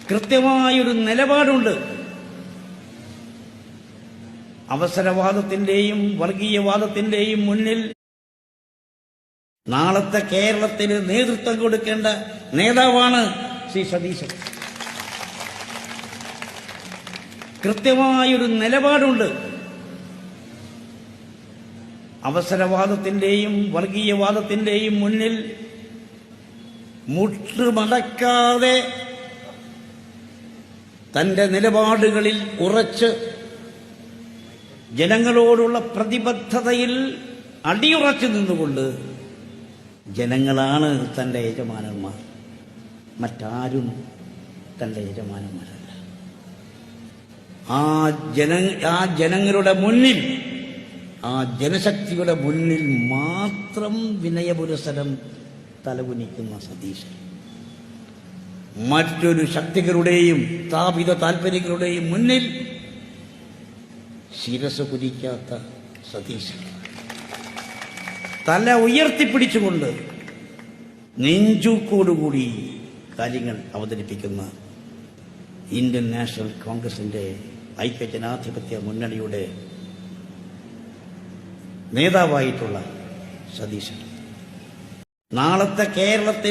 കൃത്യമായൊരു നിലപാടുണ്ട്. അവസരവാദത്തിന്റെയും വർഗീയവാദത്തിന്റെയും മുന്നിൽ നാളത്തെ കേരളത്തിന് നേതൃത്വം കൊടുക്കേണ്ട നേതാവാണ് ശ്രീ സതീശൻ. കൃത്യമായൊരു നിലപാടുണ്ട്. അവസരവാദത്തിന്റെയും വർഗീയവാദത്തിന്റെയും മുന്നിൽ മുട്ടുമടക്കാതെ തന്റെ നിലപാടുകളിൽ ഉറച്ച് ജനങ്ങളോടുള്ള പ്രതിബദ്ധതയിൽ അടിയുറച്ചു നിന്നുകൊണ്ട് ജനങ്ങളാണ് തന്റെ യജമാനന്മാർ, മറ്റാരും തന്റെ യജമാനന്മാരല്ല. ആ ജനങ്ങളുടെ മുന്നിൽ, ആ ജനശക്തിയുടെ മുന്നിൽ മാത്രം വിനയപുരസരം തലകുനിക്കുന്ന സതീശൻ, മറ്റൊരു ശക്തികളുടെയും സ്ഥാപിത താൽപര്യങ്ങളുടെയും മുന്നിൽ ശിരസ് കുനിക്കാത്ത സതീശൻ, തല ഉയർത്തിപ്പിടിച്ചുകൊണ്ട് നെഞ്ചൂക്കോടുകൂടി കാര്യങ്ങൾ അവതരിപ്പിക്കുന്ന ഇന്ത്യൻ നാഷണൽ കോൺഗ്രസിന്റെ ഐക്യജനാധിപത്യ മുന്നണിയുടെ നേതാവായിട്ടുള്ള സതീശൻ നാളത്തെ കേരളത്തെ